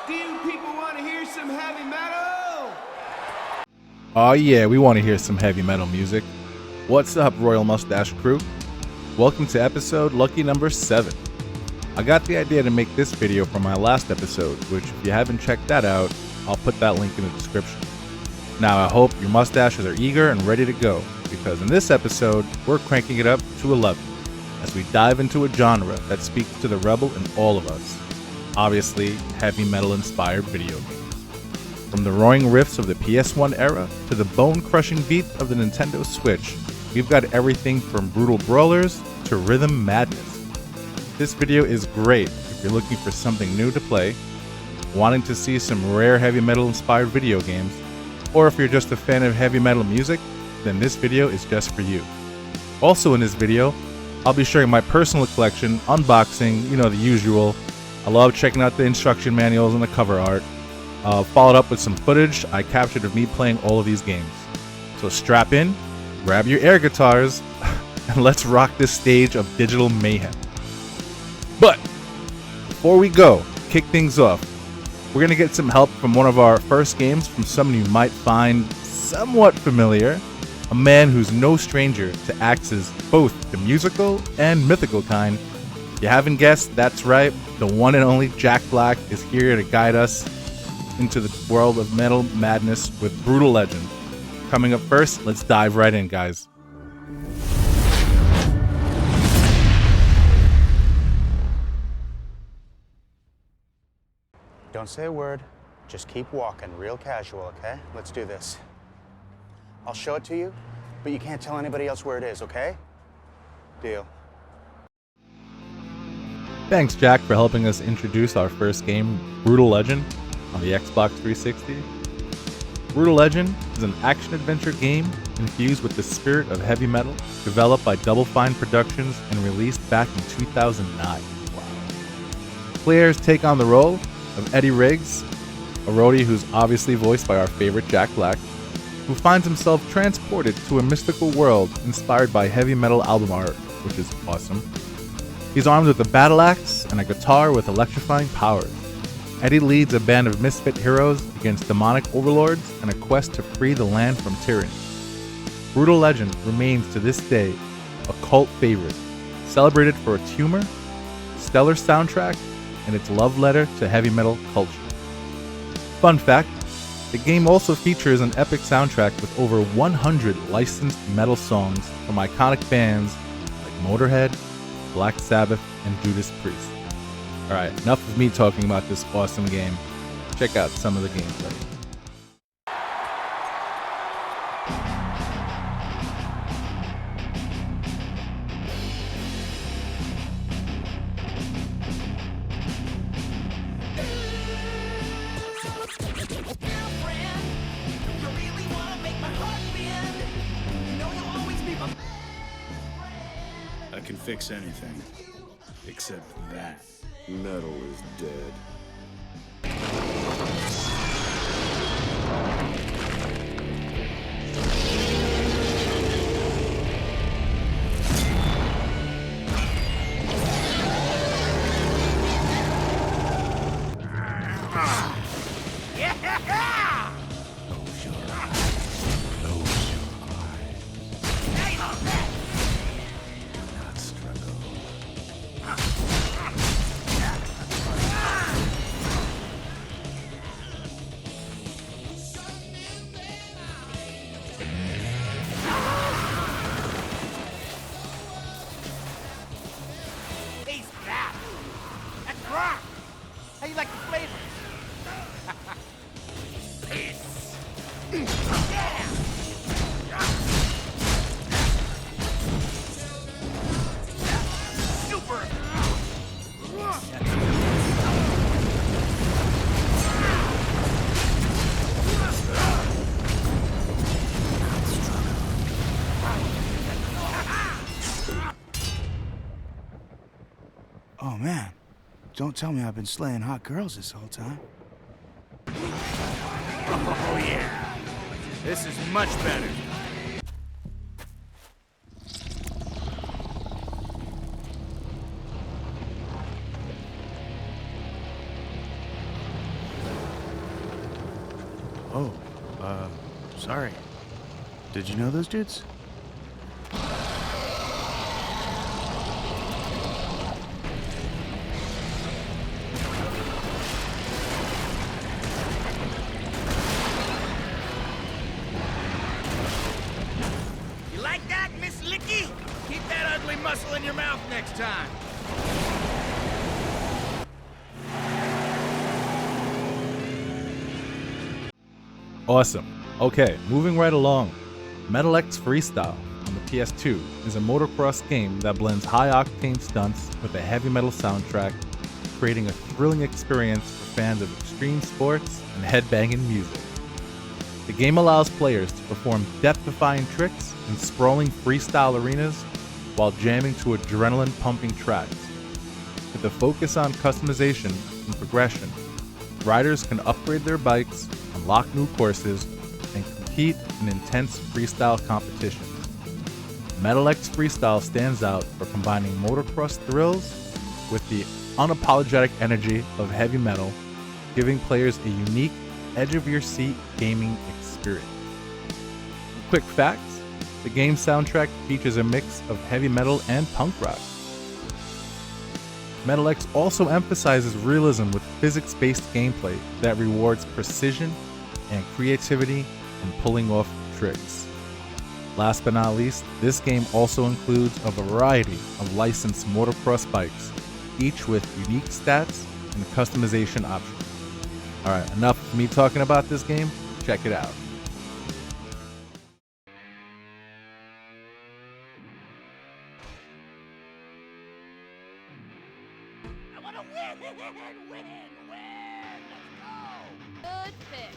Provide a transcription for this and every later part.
Do you people want to hear some heavy metal? Oh yeah, we want to hear some heavy metal music. What's up, Royal Mustache crew? Welcome to episode lucky number 7. I got the idea to make this video from my last episode, which if you haven't checked that out, I'll put that link in the description. Now I hope your mustaches are eager and ready to go, because in this episode, we're cranking it up to 11, as we dive into a genre that speaks to the rebel in all of us. Obviously, heavy metal inspired video games. From the roaring riffs of the PS1 era to the bone-crushing beats of the Nintendo Switch, we've got everything from brutal brawlers to rhythm madness. This video is great if you're looking for something new to play, wanting to see some rare heavy metal inspired video games, or if you're just a fan of heavy metal music, then this video is just for you. Also in this video, I'll be sharing my personal collection, unboxing, the usual. I love checking out the instruction manuals and the cover art. Followed up with some footage I captured of me playing all of these games. So strap in, grab your air guitars, and let's rock this stage of digital mayhem. But before we go, kick things off, we're going to get some help from one of our first games from someone you might find somewhat familiar, a man who's no stranger to axes, both the musical and mythical kind. If you haven't guessed, that's right, the one and only Jack Black is here to guide us into the world of metal madness with Brutal Legend. Coming up first, let's dive right in, guys. Don't say a word, just keep walking, real casual, okay? Let's do this. I'll show it to you, but you can't tell anybody else where it is, okay? Deal. Thanks, Jack, for helping us introduce our first game, Brutal Legend, on the Xbox 360. Brutal Legend is an action-adventure game infused with the spirit of heavy metal, developed by Double Fine Productions and released back in 2009. Players take on the role of Eddie Riggs, a roadie who's obviously voiced by our favorite Jack Black, who finds himself transported to a mystical world inspired by heavy metal album art, which is awesome. He's armed with a battle axe and a guitar with electrifying powers. Eddie leads a band of misfit heroes against demonic overlords in a quest to free the land from tyranny. Brutal Legend remains to this day a cult favorite, celebrated for its humor, stellar soundtrack, and its love letter to heavy metal culture. Fun fact, the game also features an epic soundtrack with over 100 licensed metal songs from iconic bands like Motorhead, Black Sabbath, and Judas Priest. Alright, enough of me talking about this awesome game. Check out some of the gameplay. I can fix anything, except that. Metal is dead. How you like the flavor? Peace. Super. Oh, man. Don't tell me I've been slaying hot girls this whole time. Oh yeah. This is much better. Oh, sorry. Did you know those dudes? You like that, Miss Licky? Keep that ugly muscle in your mouth next time. Awesome. Okay, moving right along. Metal X Freestyle on the PS2 is a motocross game that blends high-octane stunts with a heavy metal soundtrack, creating a thrilling experience for fans of extreme sports and headbanging music. The game allows players to perform death-defying tricks in sprawling freestyle arenas while jamming to adrenaline-pumping tracks. With a focus on customization and progression, riders can upgrade their bikes, unlock new courses, and compete in intense freestyle competitions. Metal X Freestyle stands out for combining motocross thrills with the unapologetic energy of heavy metal, giving players a unique, edge-of-your-seat gaming experience. Quick facts: the game's soundtrack features a mix of heavy metal and punk rock. Metal X also emphasizes realism with physics-based gameplay that rewards precision and creativity in pulling off tricks. Last but not least, this game also includes a variety of licensed motocross bikes, each with unique stats and customization options. Alright, enough of me talking about this game, check it out. I want to win! Win! Let's go! Good pick.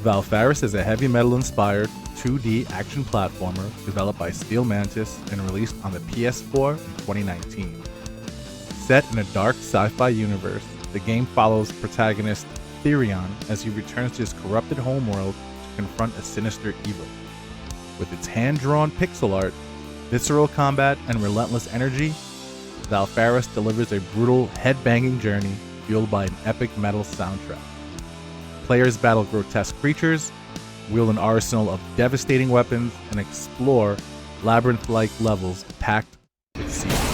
Valfaris is a heavy metal-inspired 2D action platformer developed by Steel Mantis and released on the PS4 in 2019. Set in a dark sci-fi universe, the game follows protagonist Therion as he returns to his corrupted homeworld to confront a sinister evil. With its hand-drawn pixel art, visceral combat, and relentless energy, Valfaris delivers a brutal, headbanging journey fueled by an epic metal soundtrack. Players battle grotesque creatures, wield an arsenal of devastating weapons, and explore labyrinth-like levels packed with secrets.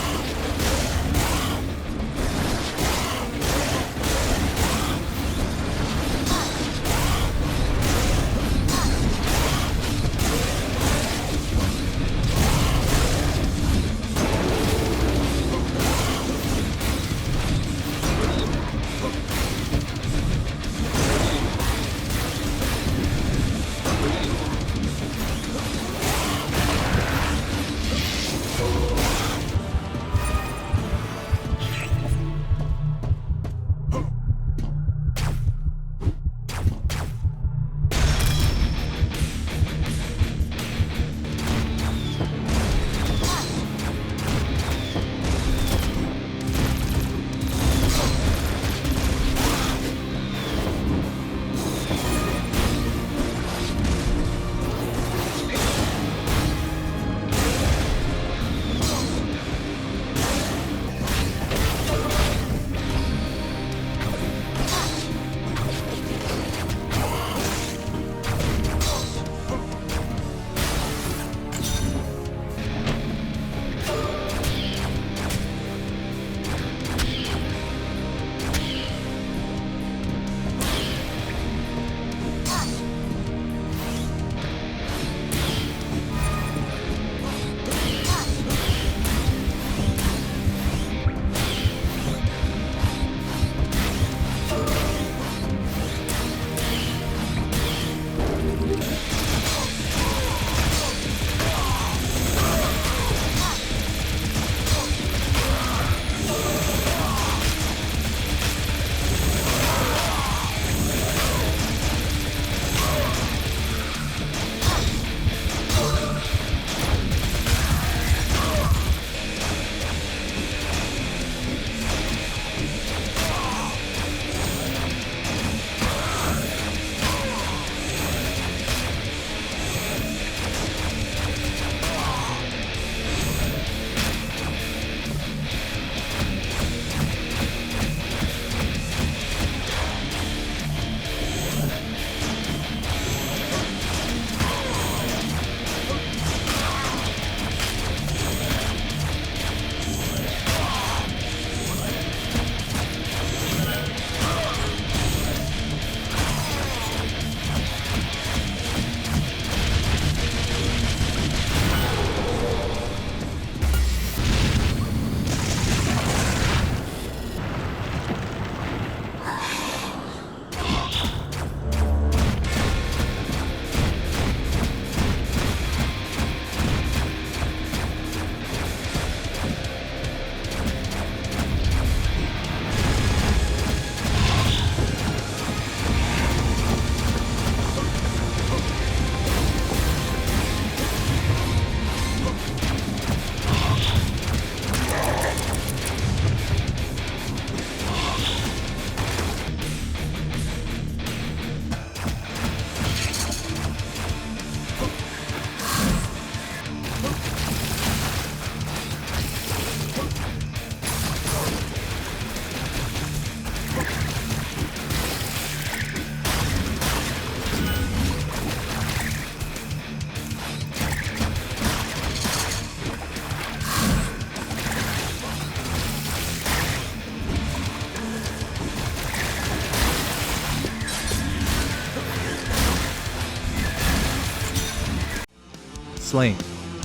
Slain,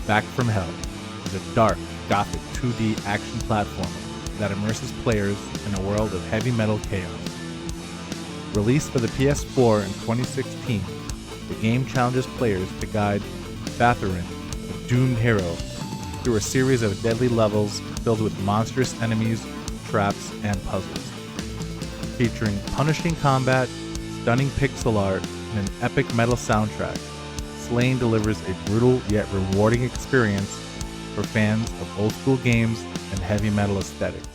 Back from Hell is a dark, gothic 2D action platformer that immerses players in a world of heavy metal chaos. Released for the PS4 in 2016, the game challenges players to guide Valfaris, a doomed hero, through a series of deadly levels filled with monstrous enemies, traps, and puzzles. Featuring punishing combat, stunning pixel art, and an epic metal soundtrack, Slain delivers a brutal yet rewarding experience for fans of old school games and heavy metal aesthetics.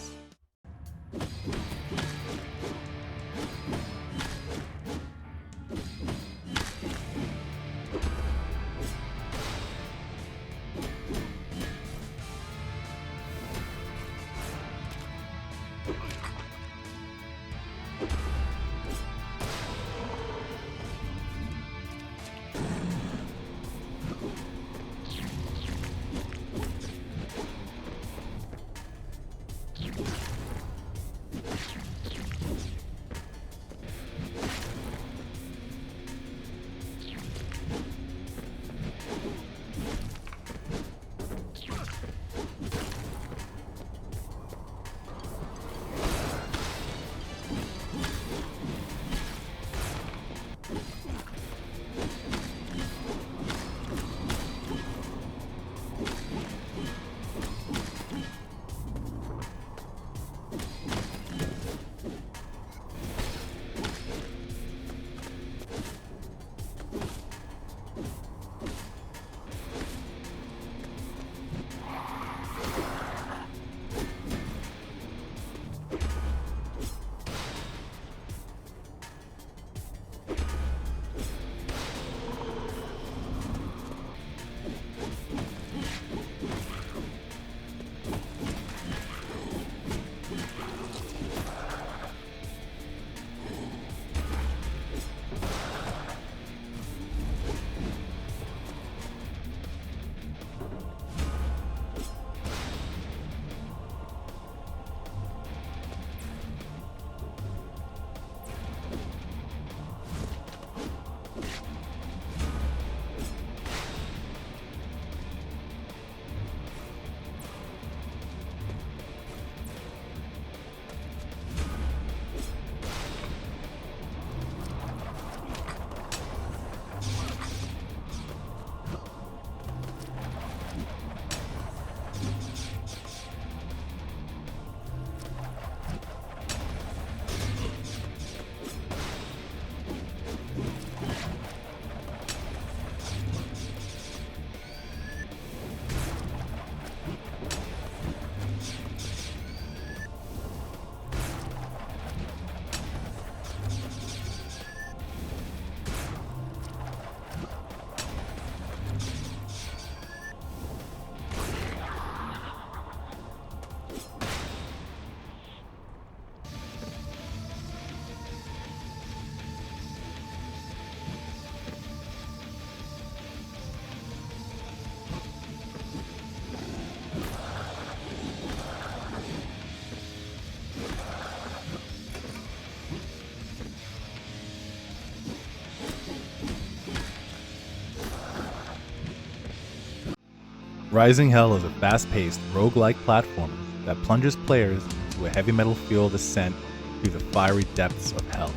Rising Hell is a fast-paced, roguelike platformer that plunges players into a heavy metal fueled ascent through the fiery depths of hell.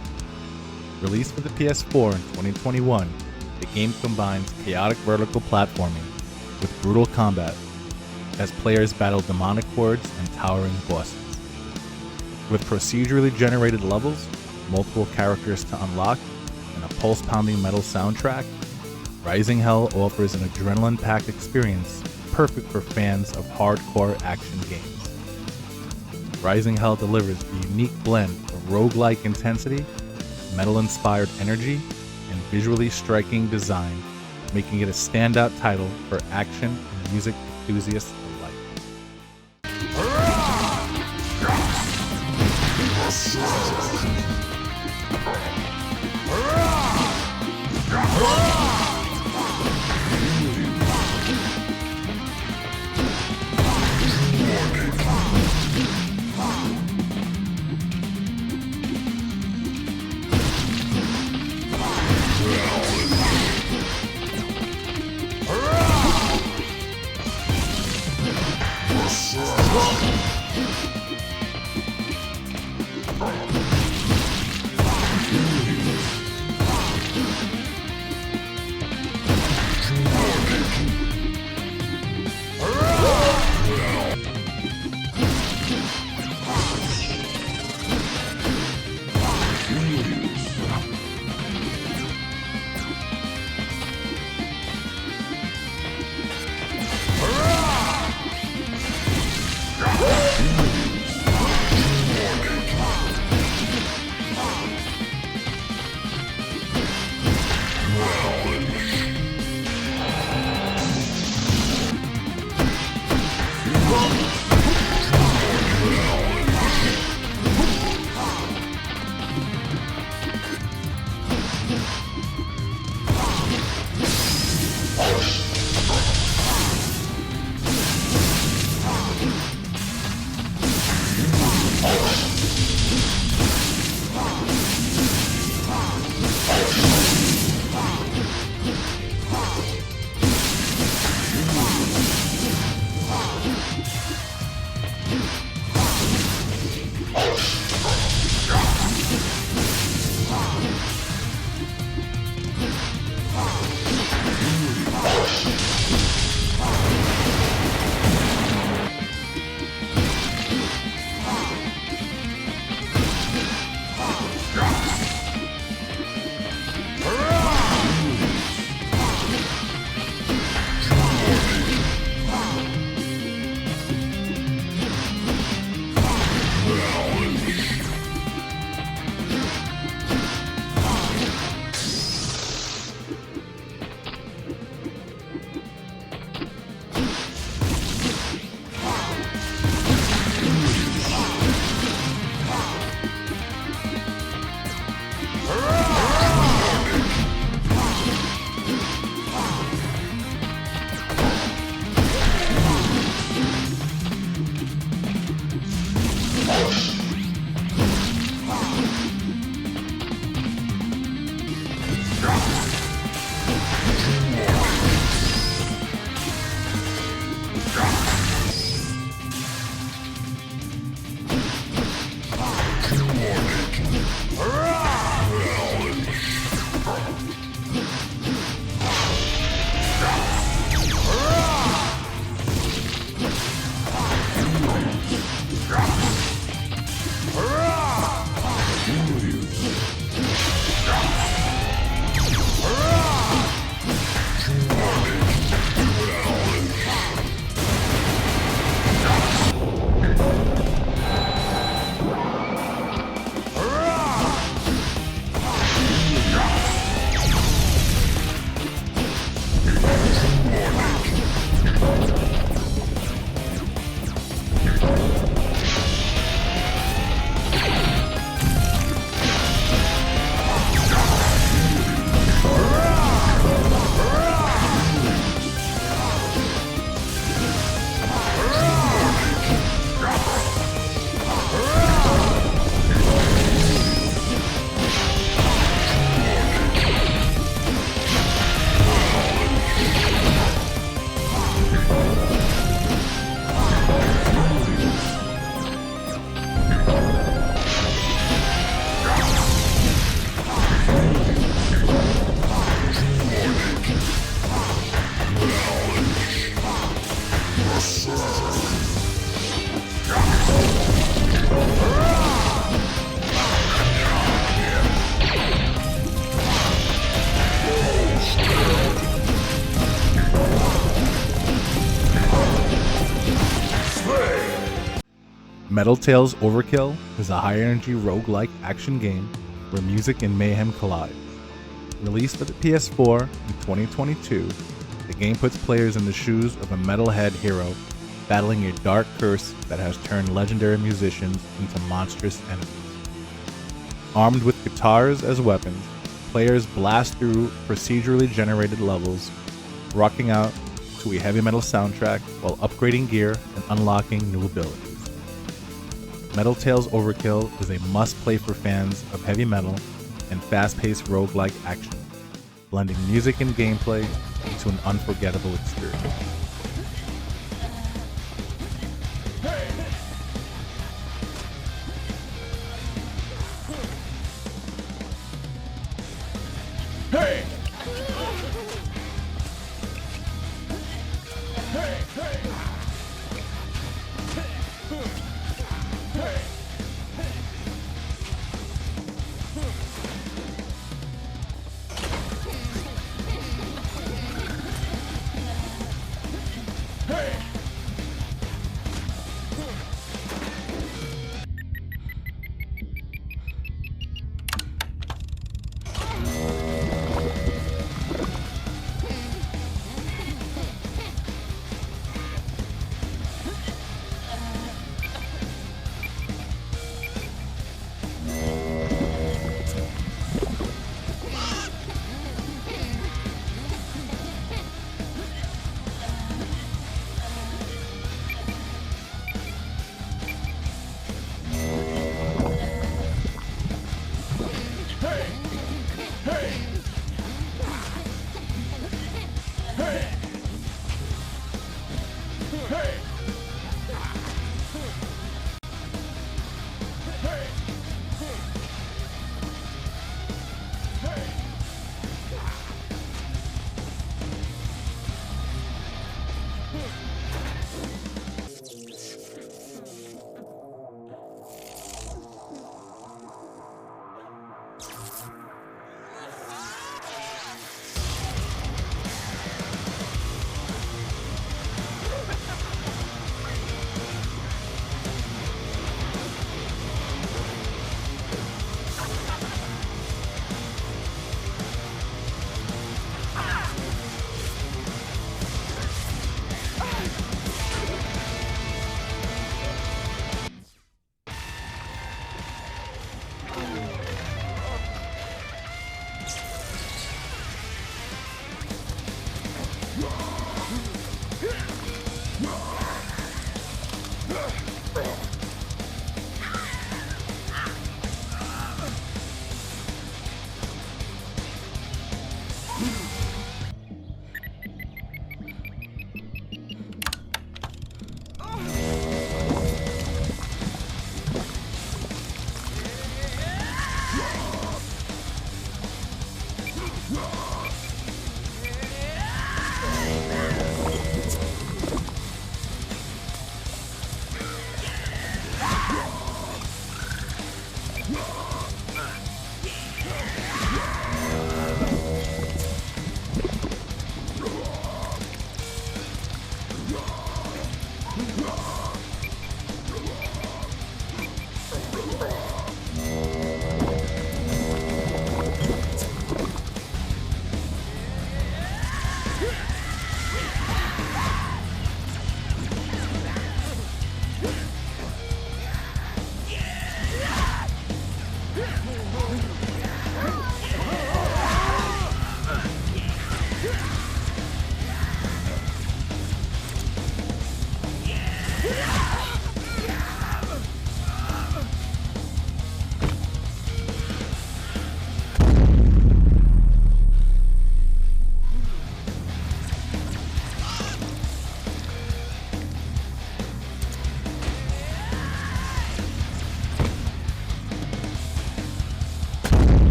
Released for the PS4 in 2021, the game combines chaotic vertical platforming with brutal combat as players battle demonic hordes and towering bosses. With procedurally generated levels, multiple characters to unlock, and a pulse-pounding metal soundtrack, Rising Hell offers an adrenaline-packed experience perfect for fans of hardcore action games. Rising Hell delivers a unique blend of roguelike intensity, metal-inspired energy, and visually striking design, making it a standout title for action and music enthusiasts alike. Metal Tales Overkill is a high-energy roguelike action game where music and mayhem collide. Released for the PS4 in 2022, the game puts players in the shoes of a metalhead hero battling a dark curse that has turned legendary musicians into monstrous enemies. Armed with guitars as weapons, players blast through procedurally generated levels, rocking out to a heavy metal soundtrack while upgrading gear and unlocking new abilities. Metal Tales Overkill is a must-play for fans of heavy metal and fast-paced roguelike action, blending music and gameplay into an unforgettable experience.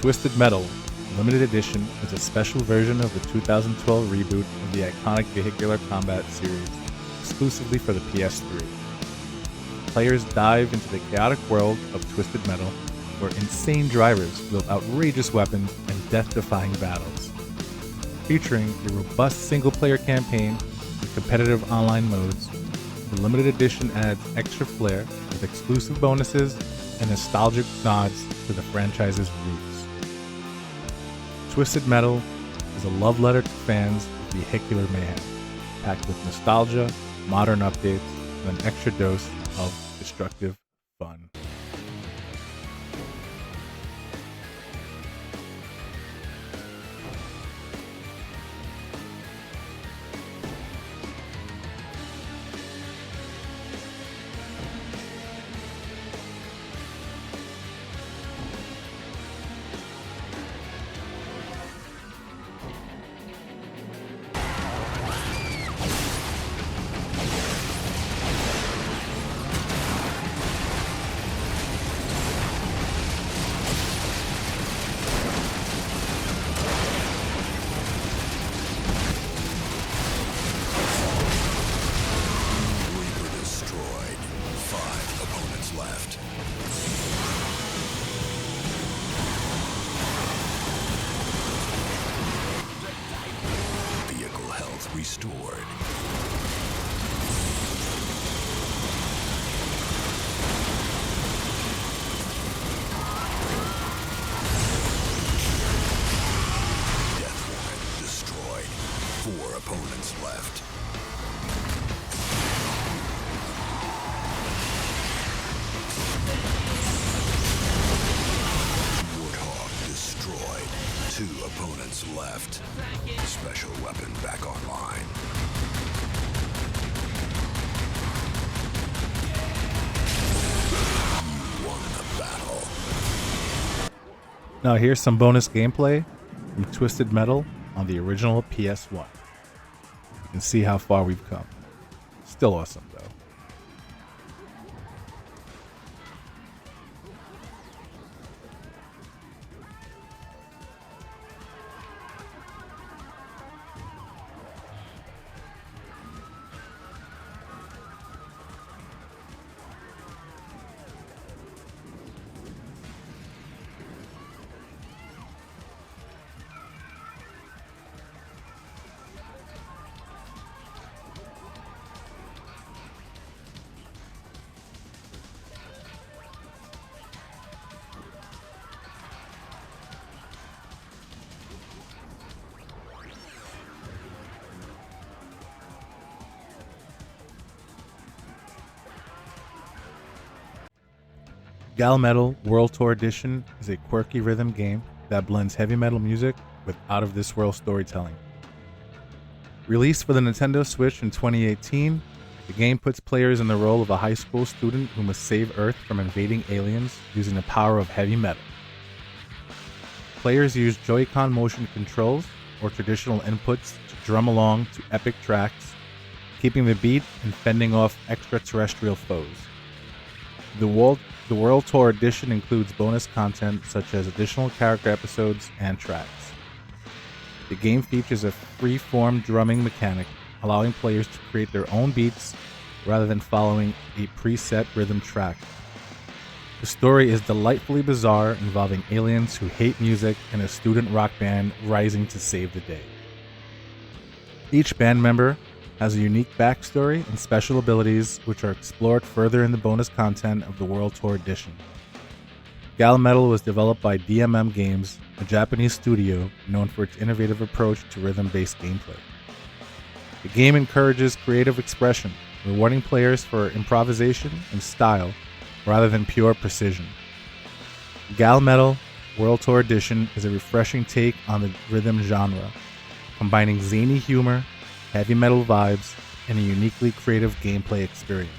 Twisted Metal Limited Edition is a special version of the 2012 reboot of the iconic vehicular combat series, exclusively for the PS3. Players dive into the chaotic world of Twisted Metal, where insane drivers wield outrageous weapons and death-defying battles. Featuring a robust single-player campaign with competitive online modes, the limited edition adds extra flair with exclusive bonuses and nostalgic nods to the franchise's roots. Twisted Metal is a love letter to fans of vehicular mayhem, packed with nostalgia, modern updates, and an extra dose of destructive fun. Restored. Death warrant destroyed. 4 opponents left. Warthog destroyed. 2 opponents left. Special weapon back online. You won the battle. Now here's some bonus gameplay from Twisted Metal on the original PS1. You can see how far we've come. Still awesome though. Gal Metal World Tour Edition is a quirky rhythm game that blends heavy metal music with out-of-this-world storytelling. Released for the Nintendo Switch in 2018, the game puts players in the role of a high school student who must save Earth from invading aliens using the power of heavy metal. Players use Joy-Con motion controls or traditional inputs to drum along to epic tracks, keeping the beat and fending off extraterrestrial foes. The World Tour Edition includes bonus content such as additional character episodes and tracks. The game features a free-form drumming mechanic, allowing players to create their own beats rather than following a preset rhythm track. The story is delightfully bizarre, involving aliens who hate music and a student rock band rising to save the day. Each band member has a unique backstory and special abilities, which are explored further in the bonus content of the World Tour Edition. Gal Metal was developed by DMM Games, a Japanese studio known for its innovative approach to rhythm-based gameplay. The game encourages creative expression, rewarding players for improvisation and style rather than pure precision. Gal Metal World Tour Edition is a refreshing take on the rhythm genre, combining zany humor, heavy metal vibes, and a uniquely creative gameplay experience.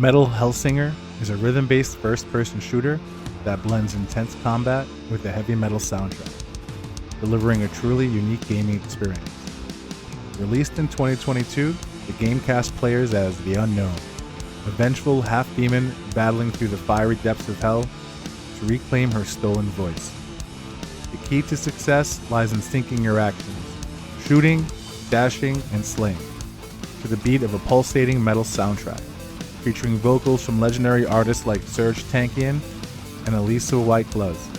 Metal Hellsinger is a rhythm-based first-person shooter that blends intense combat with a heavy metal soundtrack, delivering a truly unique gaming experience. Released in 2022, the game cast players as the Unknown, a vengeful half-demon battling through the fiery depths of hell to reclaim her stolen voice. The key to success lies in syncing your actions, shooting, dashing, and slaying, to the beat of a pulsating metal soundtrack, featuring vocals from legendary artists like Serge Tankian and Elisa White Gloves.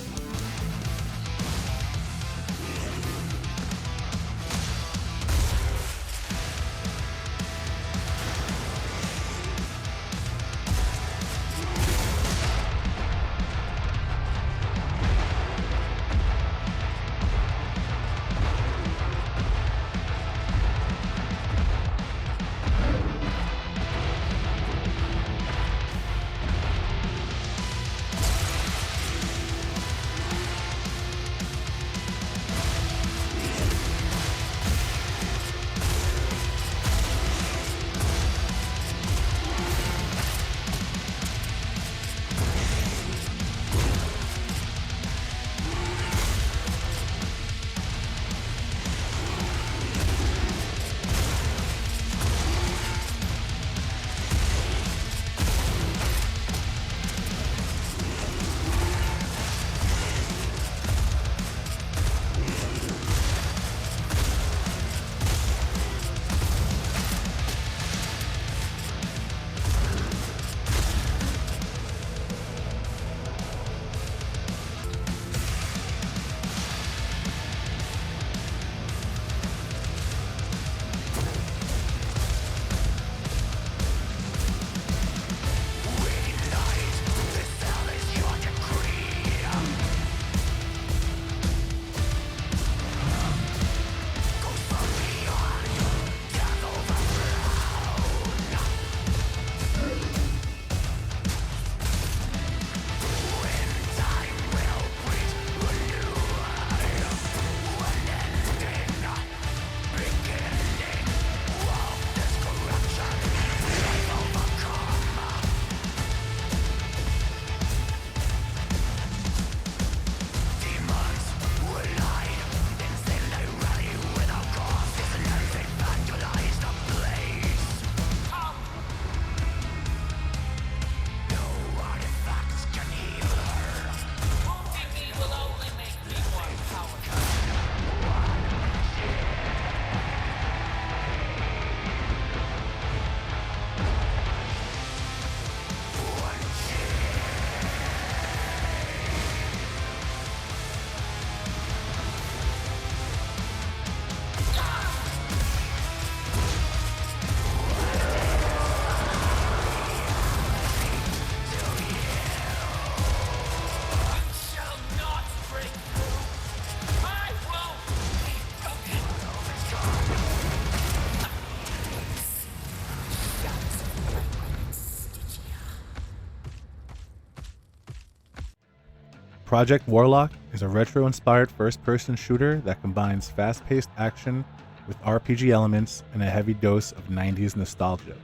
Project Warlock is a retro-inspired first-person shooter that combines fast-paced action with RPG elements and a heavy dose of 90s nostalgia.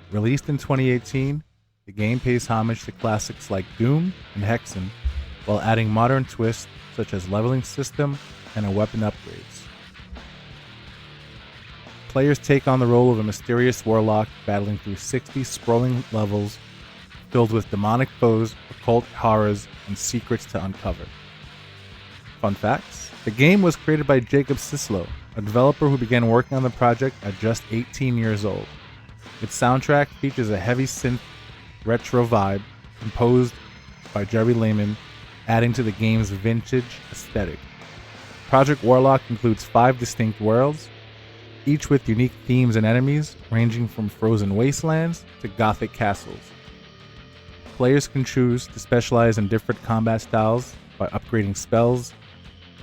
Released in 2018, the game pays homage to classics like Doom and Hexen, while adding modern twists such as leveling system and weapon upgrades. Players take on the role of a mysterious warlock battling through 60 sprawling levels filled with demonic foes, occult horrors, and secrets to uncover. Fun facts: the game was created by Jacob Sislow, a developer who began working on the project at just 18 years old. Its soundtrack features a heavy synth retro vibe composed by Jerry Lehman, adding to the game's vintage aesthetic. Project Warlock includes 5 distinct worlds, each with unique themes and enemies ranging from frozen wastelands to gothic castles. Players can choose to specialize in different combat styles by upgrading spells,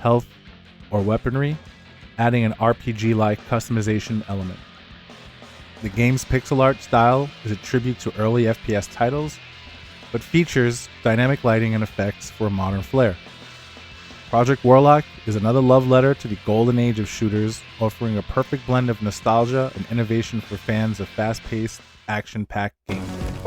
health, or weaponry, adding an RPG-like customization element. The game's pixel art style is a tribute to early FPS titles, but features dynamic lighting and effects for a modern flair. Project Warlock is another love letter to the golden age of shooters, offering a perfect blend of nostalgia and innovation for fans of fast-paced, action-packed gameplay.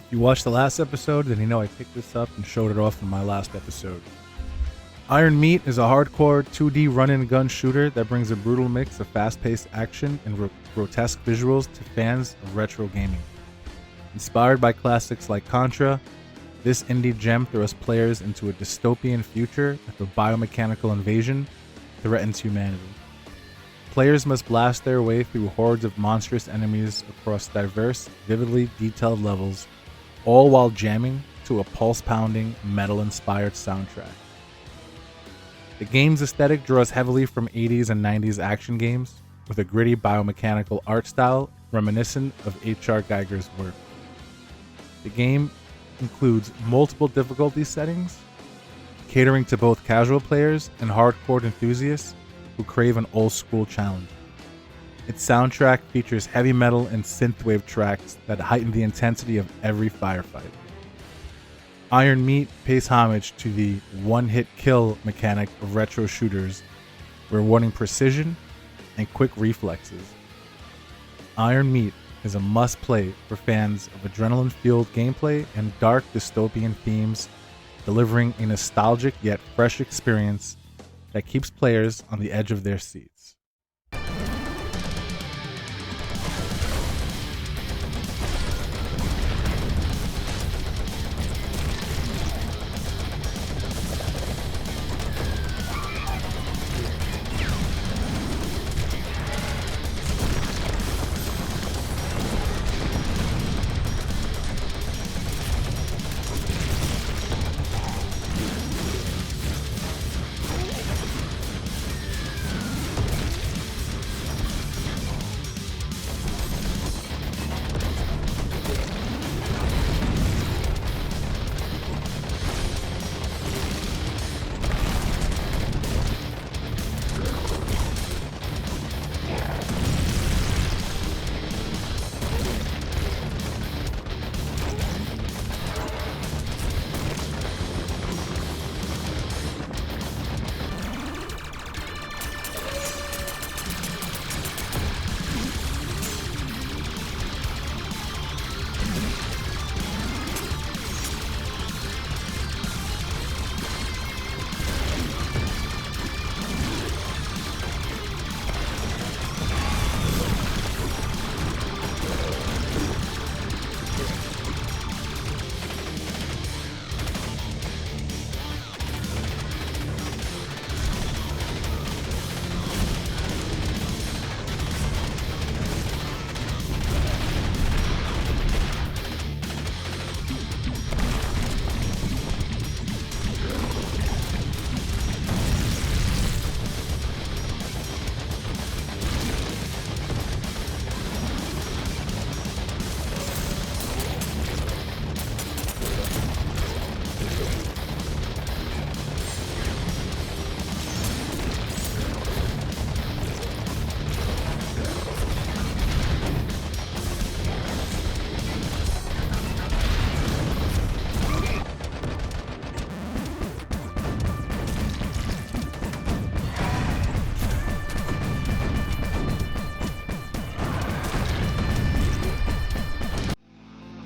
If you watched the last episode, then you know I picked this up and showed it off in my last episode. Iron Meat is a hardcore 2D run-and-gun shooter that brings a brutal mix of fast-paced action and grotesque visuals to fans of retro gaming. Inspired by classics like Contra, this indie gem throws players into a dystopian future if a biomechanical invasion threatens humanity. Players must blast their way through hordes of monstrous enemies across diverse, vividly detailed levels, all while jamming to a pulse-pounding, metal-inspired soundtrack. The game's aesthetic draws heavily from 80s and 90s action games, with a gritty biomechanical art style reminiscent of H.R. Geiger's work. The game includes multiple difficulty settings, catering to both casual players and hardcore enthusiasts who crave an old-school challenge. Its soundtrack features heavy metal and synthwave tracks that heighten the intensity of every firefight. Iron Meat pays homage to the one-hit kill mechanic of retro shooters, rewarding precision and quick reflexes. Iron Meat is a must-play for fans of adrenaline-fueled gameplay and dark dystopian themes, delivering a nostalgic yet fresh experience that keeps players on the edge of their seats.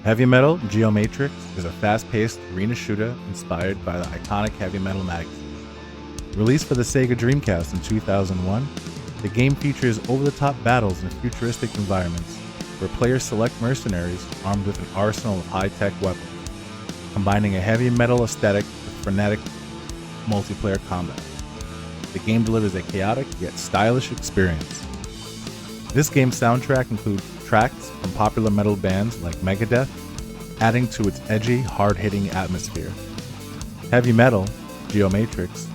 Heavy Metal Geomatrix is a fast-paced arena shooter inspired by the iconic Heavy Metal magazine. Released for the Sega Dreamcast in 2001, the game features over-the-top battles in futuristic environments where players select mercenaries armed with an arsenal of high-tech weapons. combining a heavy metal aesthetic with frenetic multiplayer combat. The game delivers a chaotic yet stylish experience. This game's soundtrack includes tracks from popular metal bands like Megadeth, adding to its edgy, hard-hitting atmosphere. Heavy Metal, Geomatrix,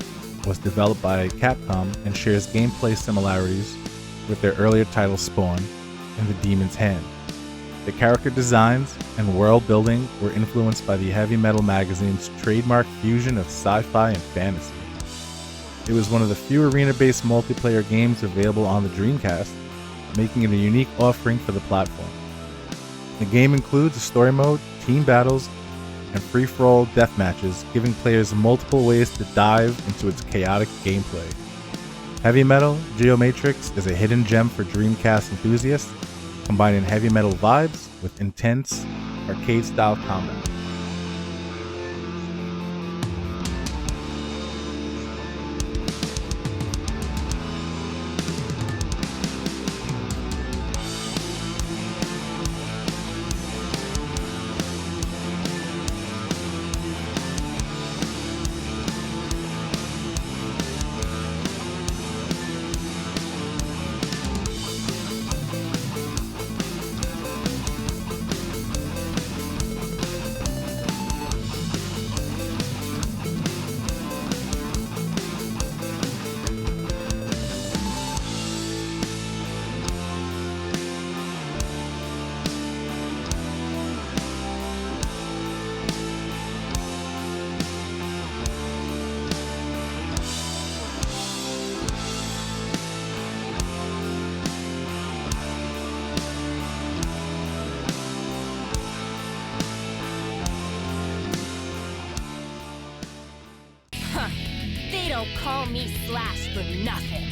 was developed by Capcom and shares gameplay similarities with their earlier title Spawn and The Demon's Hand. The character designs and world building were influenced by the Heavy Metal magazine's trademark fusion of sci-fi and fantasy. It was one of the few arena-based multiplayer games available on the Dreamcast, making it a unique offering for the platform. The game includes a story mode, team battles, and free-for-all deathmatches, giving players multiple ways to dive into its chaotic gameplay. Heavy Metal Geomatrix is a hidden gem for Dreamcast enthusiasts, combining heavy metal vibes with intense, arcade-style combat. They don't call me Slash for nothing.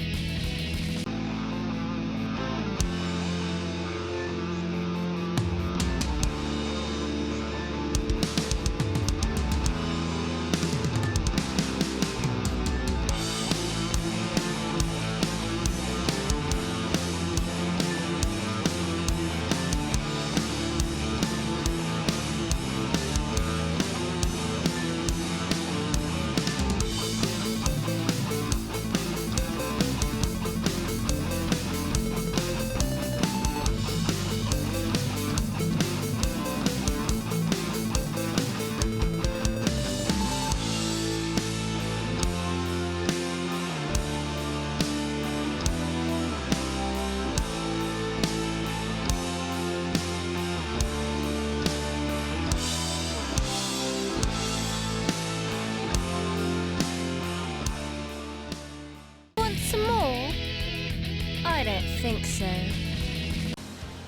I don't think so.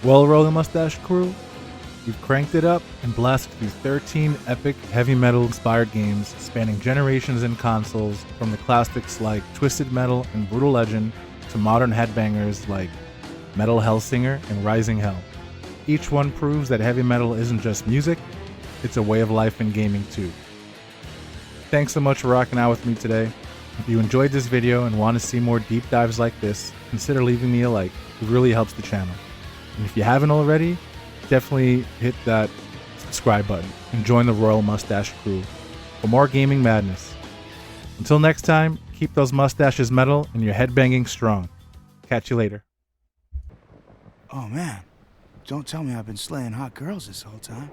Well, Royal Mustache crew, you've cranked it up and blasted through 13 epic heavy metal-inspired games spanning generations and consoles, from the classics like Twisted Metal and Brutal Legend to modern headbangers like Metal Hellsinger and Rising Hell. Each one proves that heavy metal isn't just music, it's a way of life in gaming too. Thanks so much for rocking out with me today. If you enjoyed this video and want to see more deep dives like this, consider leaving me a like. It really helps the channel. And if you haven't already, definitely hit that subscribe button and join the Royal Mustache crew for more gaming madness. Until next time, keep those mustaches metal and your headbanging strong. Catch you later. Oh man, don't tell me I've been slaying hot girls this whole time.